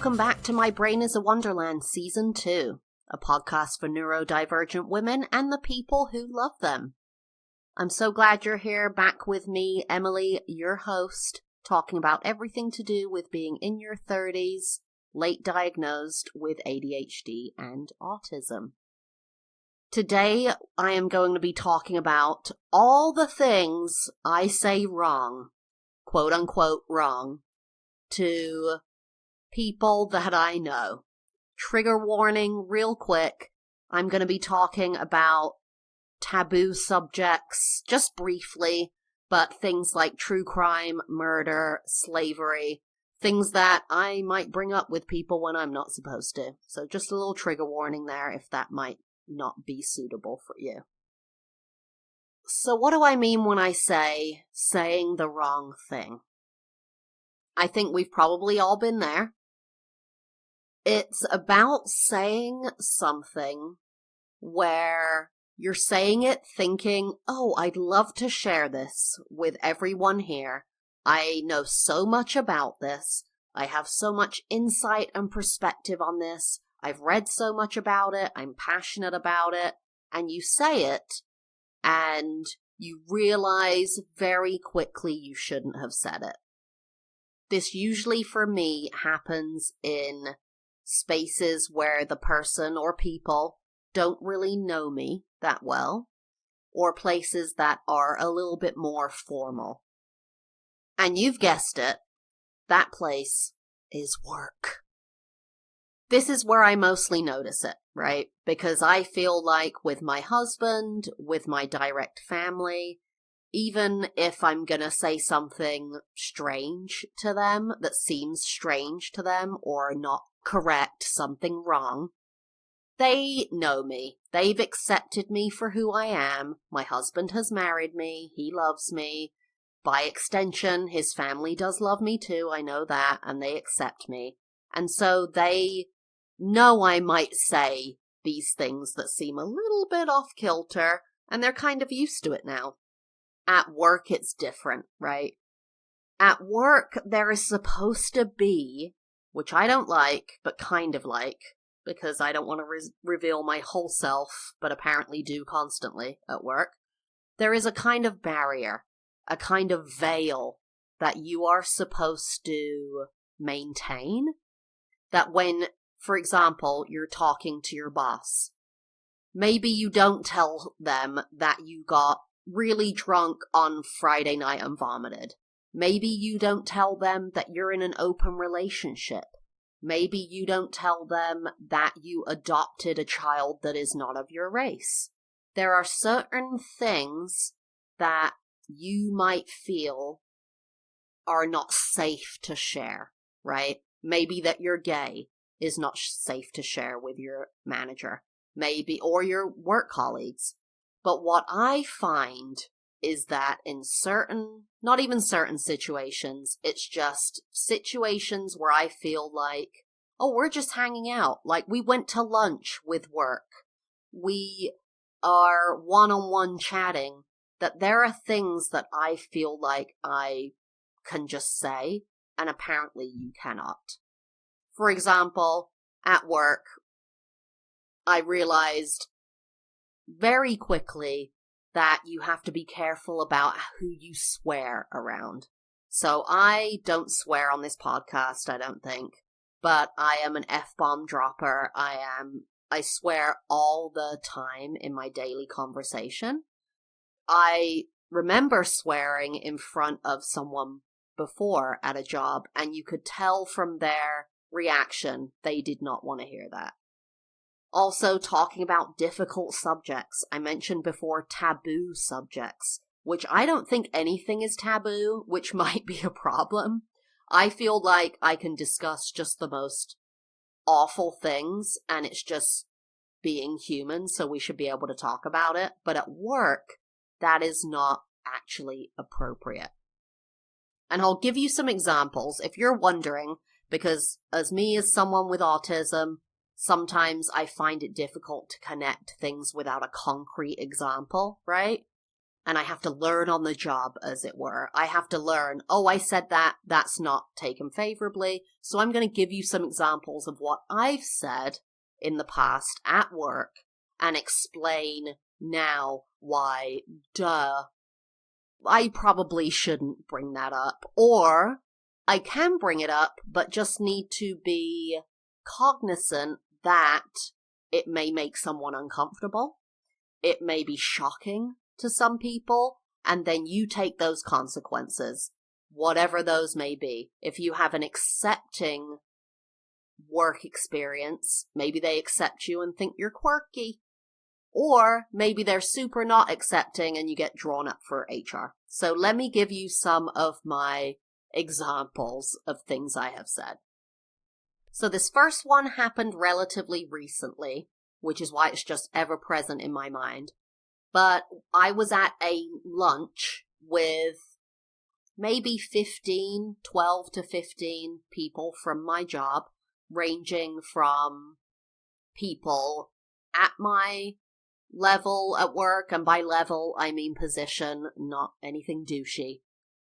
welcome back to My Brain is a Wonderland Season 2, a podcast for neurodivergent women and the people who love them. I'm so glad you're here back with me, Emily, your host, talking about everything to do with being in your 30s, late diagnosed with ADHD and autism. Today, I am going to be talking about all the things I say wrong, quote unquote wrong, to people that I know. Trigger warning real quick. I'm going to be talking about taboo subjects, just briefly, but things like true crime, murder, slavery, things that I might bring up with people when I'm not supposed to. So just a little trigger warning there if that might not be suitable for you. So what do I mean when I say saying the wrong thing? I think we've probably all been there. It's about saying something where you're saying it thinking, oh, I'd love to share this with everyone here. I know so much about this. I have so much insight and perspective on this. I've read so much about it. I'm passionate about it. And you say it, and you realize very quickly you shouldn't have said it. This usually for me happens in spaces where the person or people don't really know me that well, or places that are a little bit more formal. And you've guessed it, that place is work. This is where I mostly notice it, right? Because I feel like with my husband, with my direct family, even if I'm gonna say something strange to them, that seems strange to them, or not correct, something wrong, they know me. They've accepted me for who I am. My husband has married me. He loves me. By extension, his family does love me too. I know that, and they accept me. And so they know I might say these things that seem a little bit off kilter, and they're kind of used to it now. At work, it's different, right? At work, there is supposed to be, which I don't like, but kind of like, because I don't want to reveal my whole self, but apparently do constantly at work. There is a kind of barrier, a kind of veil that you are supposed to maintain, that when, for example, you're talking to your boss, maybe you don't tell them that you got really drunk on Friday night and vomited. Maybe you don't tell them that you're in an open relationship. Maybe you don't tell them that you adopted a child that is not of your race. There are certain things that you might feel are not safe to share, right? Maybe that you're gay is not safe to share with your manager, maybe, or your work colleagues. But what I find is that in certain, not even certain situations, it's just situations where I feel like, oh, we're just hanging out. Like we went to lunch with work. We are one-on-one chatting. That there are things that I feel like I can just say, and apparently you cannot. For example, at work, I realized very quickly that you have to be careful about who you swear around. So I don't swear on this podcast, I don't think, but I am an F-bomb dropper. I swear all the time in my daily conversation. I remember swearing in front of someone before at a job, and you could tell from their reaction they did not want to hear that. Also, talking about difficult subjects. I mentioned before taboo subjects, which I don't think anything is taboo, which might be a problem. I feel like I can discuss just the most awful things, and it's just being human, so we should be able to talk about it. But at work, that is not actually appropriate. And I'll give you some examples if you're wondering, because as someone with autism, sometimes I find it difficult to connect things without a concrete example, right? And I have to learn on the job, as it were. I have to learn, oh, I said that, that's not taken favorably. So I'm going to give you some examples of what I've said in the past at work and explain now why, I probably shouldn't bring that up. Or I can bring it up, but just need to be cognizant that it may make someone uncomfortable. It may be shocking to some people, and then you take those consequences, whatever those may be. If you have an accepting work experience, maybe they accept you and think you're quirky, or maybe they're super not accepting and you get drawn up for HR. So let me give you some of my examples of things I have said. So this first one happened relatively recently, which is why it's just ever present in my mind. But I was at a lunch with maybe 12 to 15 people from my job, ranging from people at my level at work, and by level, I mean position, not anything douchey.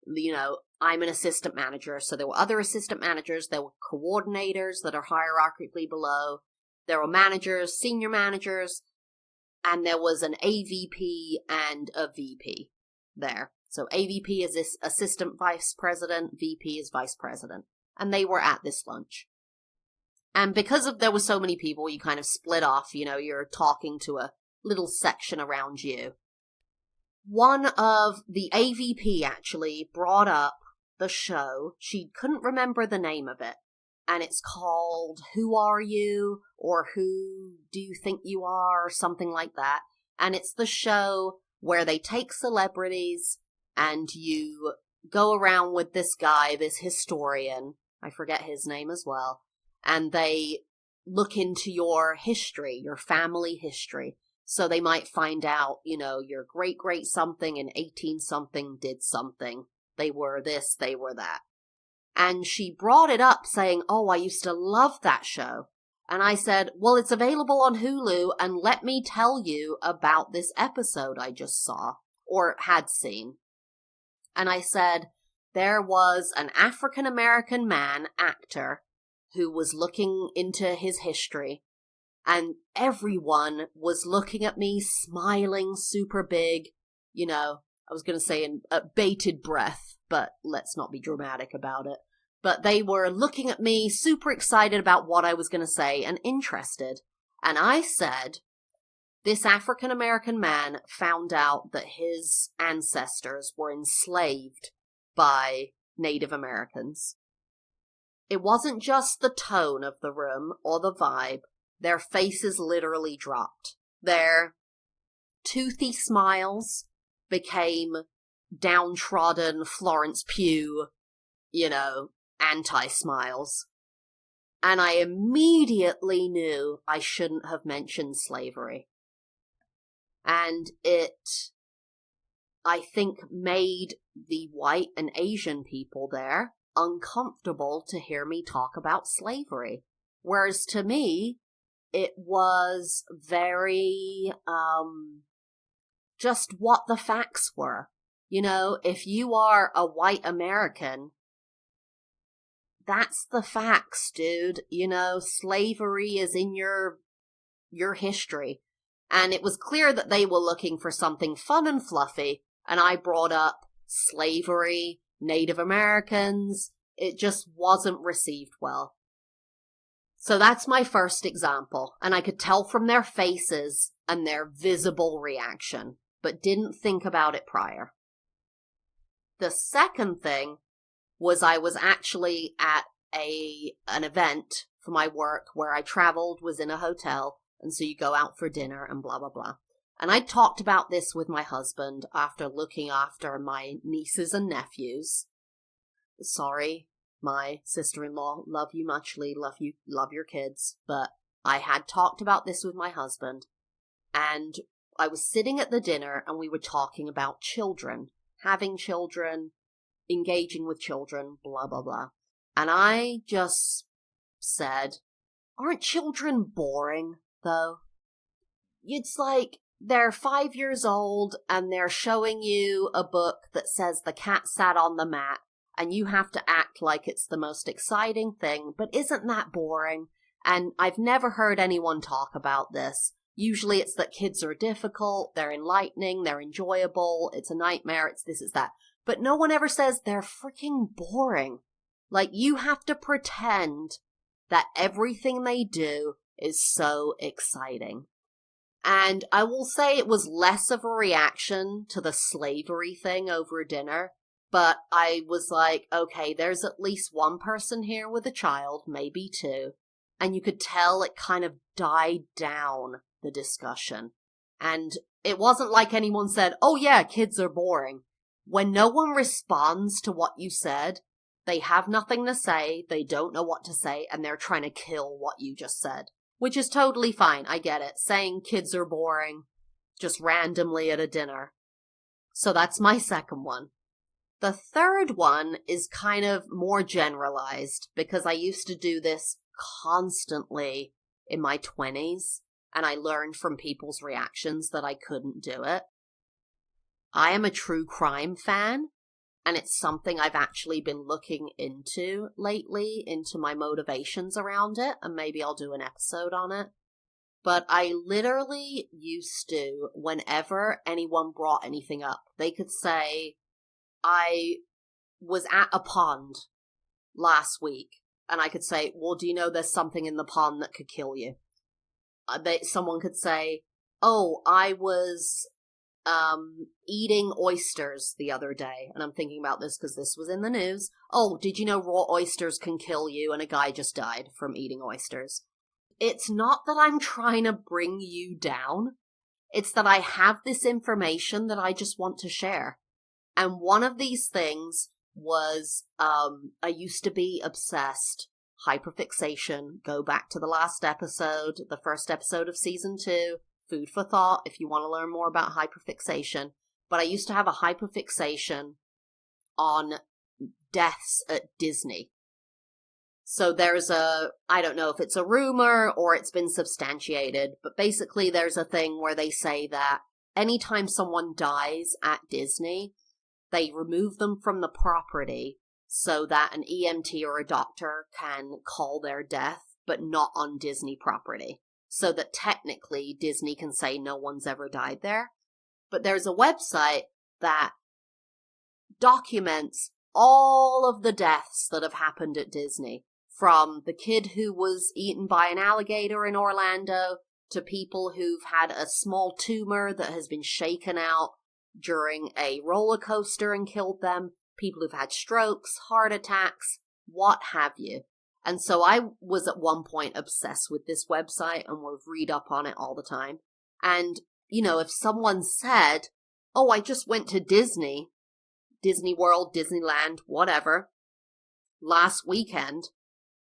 You know, I'm an assistant manager, so there were other assistant managers, there were coordinators that are hierarchically below, there were managers, senior managers, and there was an AVP and a VP there. So AVP is this assistant vice president, VP is vice president. And they were at this lunch. And because there were so many people, you kind of split off, you know, you're talking to a little section around you. One of the AVP actually brought up the show. She couldn't remember the name of it. And it's called Who Are You? Or Who Do You Think You Are? Or something like that. And it's the show where they take celebrities and you go around with this guy, this historian. I forget his name as well. And they look into your history, your family history. So they might find out, you know, your great something in 18 something did something. They were this, they were that. And she brought it up saying, oh, I used to love that show. And I said, well, it's available on Hulu, and let me tell you about this episode I just saw, or had seen. And I said, there was an African-American man, actor, who was looking into his history, and everyone was looking at me, smiling super big, you know, I was going to say in bated breath, but let's not be dramatic about it. But they were looking at me, super excited about what I was going to say and interested. And I said, this African-American man found out that his ancestors were enslaved by Native Americans. It wasn't just the tone of the room or the vibe. Their faces literally dropped. Their toothy smiles became downtrodden Florence Pugh, you know, anti-smiles. And I immediately knew I shouldn't have mentioned slavery. And it, I think, made the white and Asian people there uncomfortable to hear me talk about slavery. Whereas to me, it was very, just what the facts were. You know, if you are a white American, that's the facts, dude. You know, slavery is in your history. And it was clear that they were looking for something fun and fluffy. And I brought up slavery, Native Americans. It just wasn't received well. So that's my first example. And I could tell from their faces and their visible reaction, but didn't think about it prior. The second thing was I was actually at an event for my work where I traveled, was in a hotel, and so you go out for dinner and blah, blah, blah. And I talked about this with my husband after looking after my nieces and nephews. Sorry, my sister-in-law, love you muchly, love your kids, but I had talked about this with my husband, and I was sitting at the dinner and we were talking about children, having children, engaging with children, blah, blah, blah. And I just said, aren't children boring, though? It's like, they're 5 years old and they're showing you a book that says the cat sat on the mat and you have to act like it's the most exciting thing, but isn't that boring? And I've never heard anyone talk about this. Usually it's that kids are difficult, they're enlightening, they're enjoyable, it's a nightmare, it's this, it's that. But no one ever says they're freaking boring. Like, you have to pretend that everything they do is so exciting. And I will say it was less of a reaction to the slavery thing over dinner, but I was like, okay, there's at least one person here with a child, maybe two, and you could tell it kind of died down the discussion. And it wasn't like anyone said, oh yeah, kids are boring. When no one responds to what you said, they have nothing to say, they don't know what to say, and they're trying to kill what you just said. Which is totally fine, I get it. Saying kids are boring just randomly at a dinner. So that's my second one. The third one is kind of more generalized because I used to do this constantly in my 20s, and I learned from people's reactions that I couldn't do it. I am a true crime fan, and it's something I've actually been looking into lately, into my motivations around it, and maybe I'll do an episode on it. But I literally used to, whenever anyone brought anything up, they could say, I was at a pond last week, and I could say, well, do you know there's something in the pond that could kill you? Someone could say, oh, I was eating oysters the other day, and I'm thinking about this because this was in the news. Oh, did you know raw oysters can kill you? And a guy just died from eating oysters. It's not that I'm trying to bring you down. It's that I have this information that I just want to share. And one of these things was, I used to be obsessed. Hyperfixation. Go back to the last episode, the first episode of season 2. Food for thought if you want to learn more about hyperfixation. But I used to have a hyperfixation on deaths at Disney. So there's I don't know if it's a rumor or it's been substantiated, but basically there's a thing where they say that anytime someone dies at Disney, they remove them from the property so that an EMT or a doctor can call their death, but not on Disney property. So that technically Disney can say no one's ever died there. But there's a website that documents all of the deaths that have happened at Disney. From the kid who was eaten by an alligator in Orlando, to people who've had a small tumor that has been shaken out during a roller coaster and killed them, people who've had strokes, heart attacks, what have you. And so I was at one point obsessed with this website and would read up on it all the time. And, you know, if someone said, oh, I just went to Disney World, Disneyland, whatever, last weekend,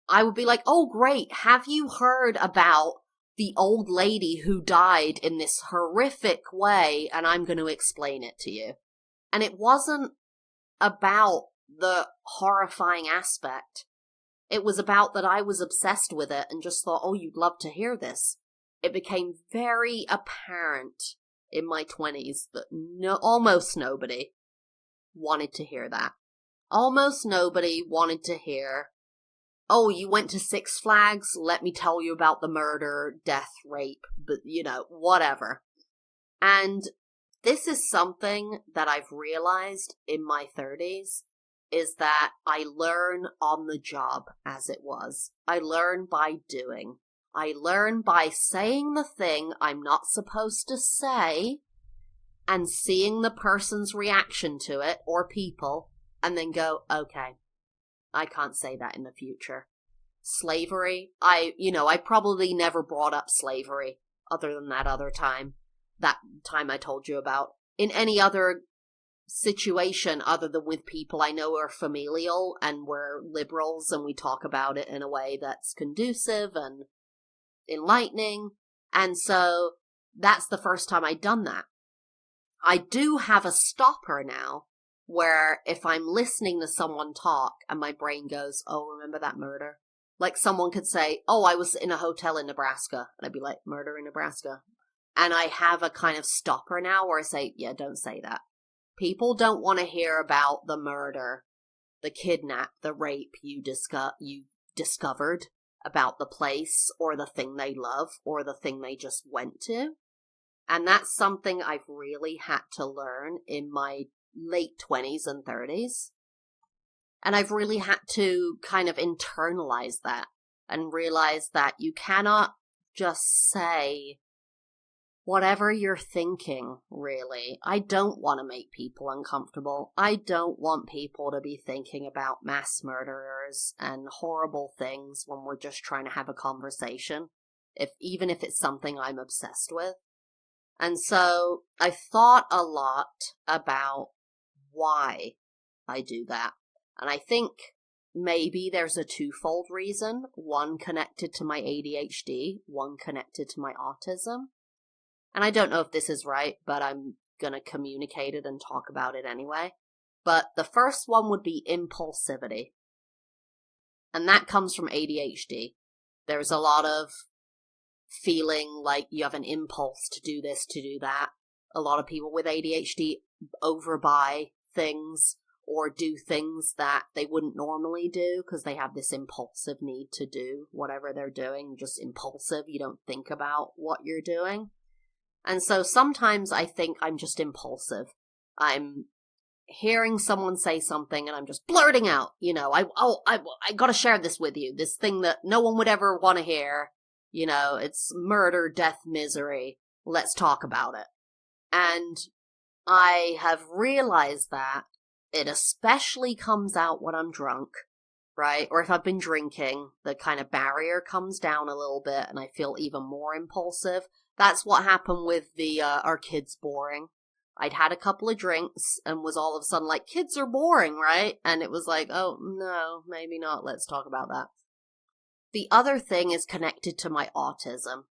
I would be like, oh, great. Have you heard about the old lady who died in this horrific way? And I'm going to explain it to you. And it wasn't about the horrifying aspect. It was about that I was obsessed with it and just thought, oh, you'd love to hear this. It became very apparent in my 20s that almost nobody wanted to hear that. Almost nobody wanted to hear, oh, you went to Six Flags? Let me tell you about the murder, death, rape, but, whatever. And this is something that I've realized in my 30s, is that I learn on the job, as it was. I learn by doing. I learn by saying the thing I'm not supposed to say and seeing the person's reaction to it, or people, and then go, okay, I can't say that in the future. Slavery, I probably never brought up slavery other than that time I told you about. In any other situation other than with people I know are familial and we're liberals and we talk about it in a way that's conducive and enlightening. And so that's the first time I'd done that. I do have a stopper now where if I'm listening to someone talk and my brain goes, oh, remember that murder? Like someone could say, oh, I was in a hotel in Nebraska. And I'd be like, murder in Nebraska? And I have a kind of stopper now where I say, yeah, don't say that. People don't want to hear about the murder, the kidnap, the rape you discovered about the place or the thing they love or the thing they just went to. And that's something I've really had to learn in my late 20s and 30s. And I've really had to kind of internalize that and realize that you cannot just say whatever you're thinking, really. I don't want to make people uncomfortable. I don't want people to be thinking about mass murderers and horrible things when we're just trying to have a conversation, even if it's something I'm obsessed with. And so I thought a lot about why I do that. And I think maybe there's a twofold reason, one connected to my ADHD, one connected to my autism. And I don't know if this is right, but I'm going to communicate it and talk about it anyway. But the first one would be impulsivity. And that comes from ADHD. There's a lot of feeling like you have an impulse to do this, to do that. A lot of people with ADHD overbuy things or do things that they wouldn't normally do because they have this impulsive need to do whatever they're doing. Just impulsive. You don't think about what you're doing. And so sometimes I think I'm just impulsive. I'm hearing someone say something and I'm just blurting out, I got to share this with you. This thing that no one would ever want to hear. It's murder, death, misery. Let's talk about it. And I have realized that it especially comes out when I'm drunk, right? Or if I've been drinking, the kind of barrier comes down a little bit and I feel even more impulsive. That's what happened with our kids boring. I'd had a couple of drinks and was all of a sudden like, kids are boring, right? And it was like, oh, no, maybe not. Let's talk about that. The other thing is connected to my autism.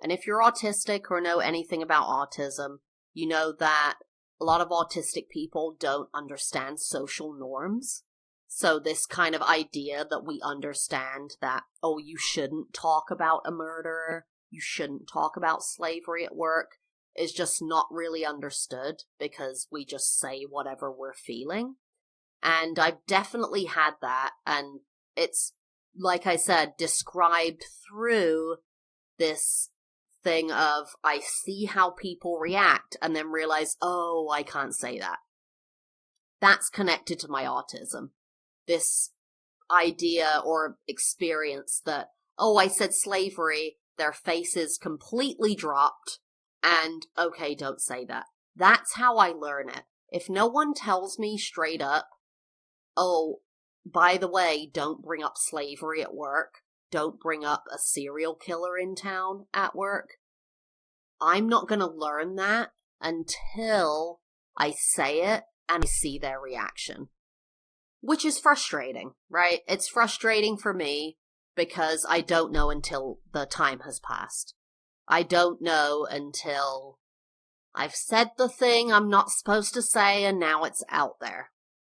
And if you're autistic or know anything about autism, you know that a lot of autistic people don't understand social norms. So this kind of idea that we understand that, oh, you shouldn't talk about a murderer, you shouldn't talk about slavery at work, is just not really understood because we just say whatever we're feeling. And I've definitely had that, and it's, like I said, described through this thing of I see how people react and then realize, oh, I can't say that. That's connected to my autism. This idea or experience that, oh, I said slavery, their faces completely dropped, and okay, don't say that. That's how I learn it. If no one tells me straight up, oh, by the way, don't bring up slavery at work, don't bring up a serial killer in town at work, I'm not going to learn that until I say it and I see their reaction. Which is frustrating, right? It's frustrating for me because I don't know until the time has passed. I don't know until I've said the thing I'm not supposed to say and now it's out there.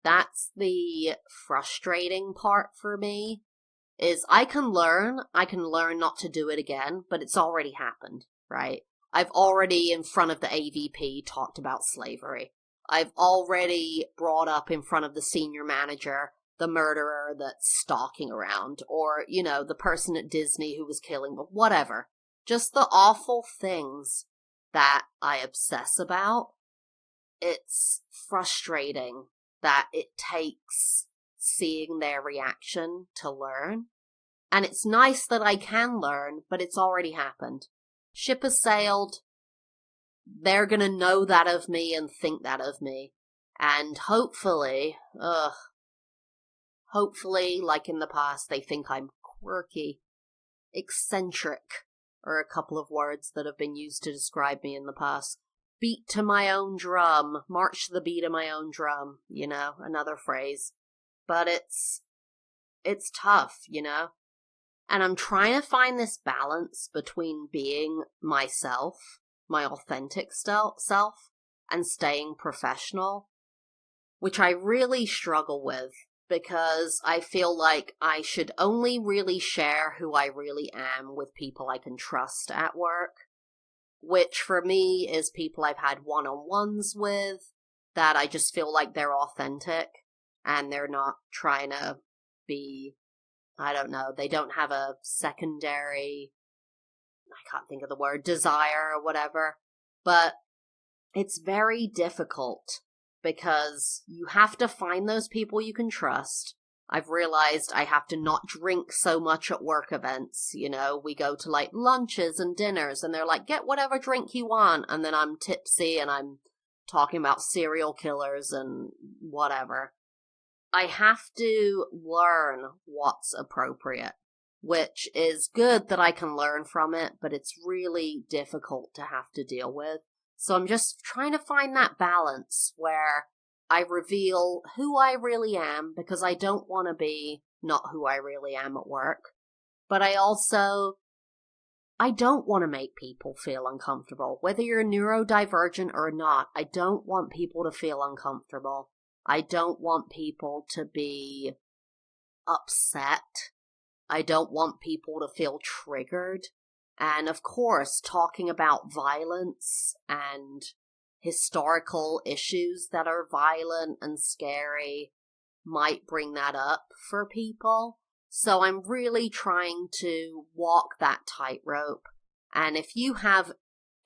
That's the frustrating part for me, is I can learn not to do it again, but it's already happened, right? I've already in front of the AVP talked about slavery. I've already brought up in front of the senior manager the murderer that's stalking around, or, the person at Disney who was killing, but whatever. Just the awful things that I obsess about. It's frustrating that it takes seeing their reaction to learn. And it's nice that I can learn, but it's already happened. Ship has sailed. They're gonna know that of me and think that of me. And hopefully, like in the past, they think I'm quirky, eccentric, or a couple of words that have been used to describe me in the past. Beat to my own drum, march to the beat of my own drum, another phrase. But it's tough, And I'm trying to find this balance between being myself, my authentic self, and staying professional, which I really struggle with because I feel like I should only really share who I really am with people I can trust at work. which for me is people I've had one-on-ones with that I just feel like they're authentic and they're not trying to be, I don't know, they don't have a secondary, I can't think of the word, desire or whatever. But it's very difficult because you have to find those people you can trust. I've realized I have to not drink so much at work events. You know, we go to like lunches and dinners and they're like, get whatever drink you want. And then I'm tipsy and I'm talking about serial killers and whatever. I have to learn what's appropriate, which is good that I can learn from it, but it's really difficult to have to deal with. So I'm just trying to find that balance where I reveal who I really am, because I don't want to be not who I really am at work. But I don't want to make people feel uncomfortable. Whether you're neurodivergent or not, I don't want people to feel uncomfortable. I don't want people to be upset. I don't want people to feel triggered. And of course, talking about violence and historical issues that are violent and scary might bring that up for people. So I'm really trying to walk that tightrope. And if you have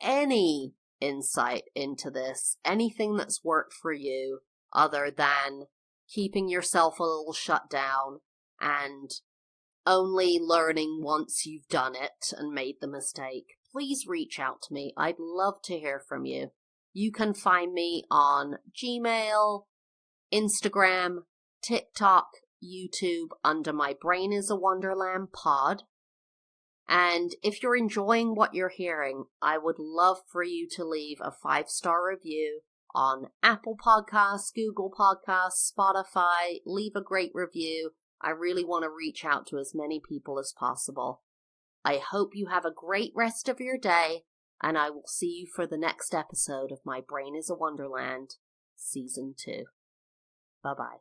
any insight into this, anything that's worked for you other than keeping yourself a little shut down and only learning once you've done it and made the mistake, please reach out to me. I'd love to hear from you. You can find me on Gmail, Instagram, TikTok, YouTube under My Brain is a Wonderland pod. And if you're enjoying what you're hearing, I would love for you to leave a 5-star review on Apple Podcasts, Google Podcasts, Spotify. Leave a great review. I really want to reach out to as many people as possible. I hope you have a great rest of your day, and I will see you for the next episode of My Brain is a Wonderland, Season 2. Bye-bye.